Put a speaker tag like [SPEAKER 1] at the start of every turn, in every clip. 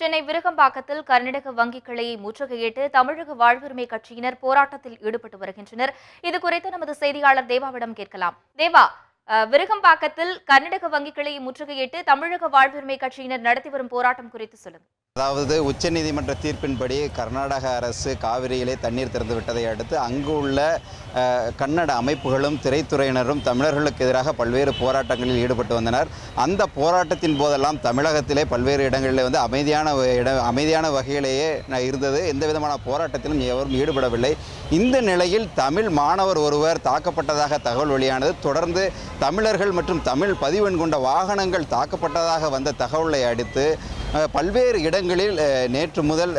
[SPEAKER 1] சென்னை விருகம்பாக்கத்தில் கர்நாடக வங்கி கிளையை முற்றுகையிட்டு தமிழக வாழ்வுரிமை கட்சியினர் போராட்டத்தில் ஈடுபட்டு வருகின்றனர். இதுகுறித்து நமது செய்தியாளர் தேவாவிடம் கேட்கலாம். தேவா, விருகம்பாக்கத்தில் கர்நாடக வங்கி கிளையை முற்றுகையிட்டு தமிழக வாழ்வுரிமை கட்சியினர் நடத்தி வரும் போராட்டம் குறித்து சொல்லுங்க.
[SPEAKER 2] அதாவது உச்சநீதிமன்ற தீர்ப்பின்படி கர்நாடக அரசு காவிரியிலே தண்ணீர் திறந்து விட்டதை அடுத்து அங்கு உள்ள கன்னட அமைப்புகளும் திரைத்துறையினரும் தமிழர்களுக்கு எதிராக பல்வேறு போராட்டங்களில் ஈடுபட்டு வந்தனர். அந்த போராட்டத்தின் போதெல்லாம் தமிழகத்திலே பல்வேறு இடங்களில் அமைதியான வகையிலேயே இருந்தது. எந்த விதமான போராட்டத்திலும் எவரும் ஈடுபடவில்லை. இந்த நிலையில் தமிழ் மாணவர் ஒருவர் தாக்கப்பட்டதாக தகவல் வெளியானது. தொடர்ந்து தமிழர்கள் மற்றும் தமிழ் பதிவெண் கொண்ட வாகனங்கள் தாக்கப்பட்டதாக வந்த தகவலை அடுத்து பல்வேறு இடங்களில் நேற்று முதல்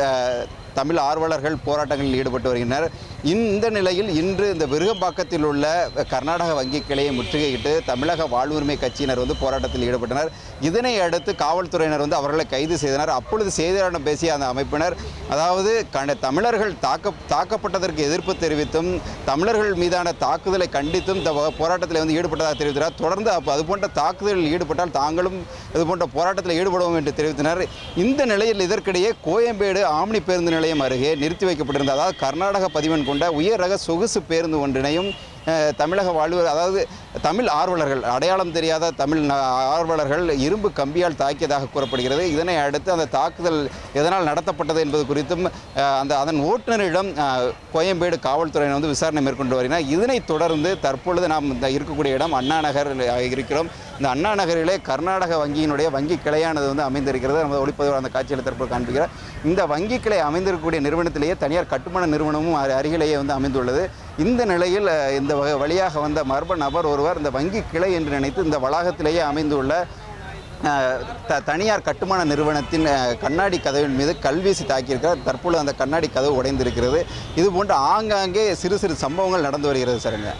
[SPEAKER 2] தமிழ் ஆர்வலர்கள் போராட்டங்களில் ஈடுபட்டு வருகின்றனர். இந்த நிலையில் இன்று இந்த விருகம்பாக்கத்தில் உள்ள கர்நாடக வங்கி கிளையை முற்றுகையிட்டு தமிழக வாழ்வுரிமை கட்சியினர் போராட்டத்தில் ஈடுபட்டனர். இதனை அடுத்து காவல்துறையினர் அவர்களை கைது செய்தனர். அப்பொழுது செய்தியாளர்களிடம் பேசிய அந்த அமைப்பினர், அதாவது தமிழர்கள் தாக்கப்பட்டதற்கு எதிர்ப்பு தெரிவித்தும் தமிழர்கள் மீதான தாக்குதலை கண்டித்தும் இந்த போராட்டத்தில் ஈடுபட்டதாக தெரிவித்தார். தொடர்ந்து அதுபோன்ற தாக்குதலில் ஈடுபட்டால் தாங்களும் இதுபோன்ற போராட்டத்தில் ஈடுபடுவோம் என்று தெரிவித்தனர். இந்த நிலையில் இதற்கிடையே கோயம்பேடு ஆம்னி பேருந்து நிலையம் அருகே நிறுத்தி வைக்கப்பட்டிருந்த, அதாவது கர்நாடக பதிவெண் கொண்ட உயர் ரக சொகுசு பேருந்து ஒன்றினையும் தமிழக அதாவது தமிழ் ஆர்வலர்கள், அடையாளம் தெரியாத தமிழ் ஆர்வலர்கள் இரும்பு கம்பியால் தாக்கியதாக கூறப்படுகிறது. இதனை அடுத்து அந்த தாக்குதல் எதனால் நடத்தப்பட்டது என்பது குறித்தும் அதன் ஓட்டுநரிடம் கோயம்பேடு காவல்துறையினர் விசாரணை மேற்கொண்டு வருகிறார். இதனைத் தொடர்ந்து தற்பொழுது நாம் இருக்கக்கூடிய இடம் அண்ணா நகர் இருக்கிறோம். இந்த அண்ணா நகரிலே கர்நாடக வங்கியினுடைய வங்கி கிளையானது அமைந்திருக்கிறது. நமது ஒளிப்பதிவு அந்த காட்சியில் தற்போது காண்பிக்கிறார். இந்த வங்கி கிளை அமைந்திருக்கக்கூடிய நிறுவனத்திலேயே தனியார் கட்டுமான நிறுவனமும் அருகிலேயே அமைந்துள்ளது. இந்த நிலையில் இந்த வழியாக வந்த மர்ம நபர் ஒருவர் இந்த வங்கி கிளை என்று நினைத்து இந்த வளாகத்திலேயே அமைந்துள்ள தனியார் கட்டுமான நிறுவனத்தின் கண்ணாடி கதவின் மீது கல்வீசி தாக்கியிருக்கிறார். தற்பொழுது அந்த கண்ணாடி கதவு உடைந்திருக்கிறது. இது போன்ற ஆங்காங்கே சிறு சிறு சம்பவங்கள் நடந்து வருகிறது. சரிங்க.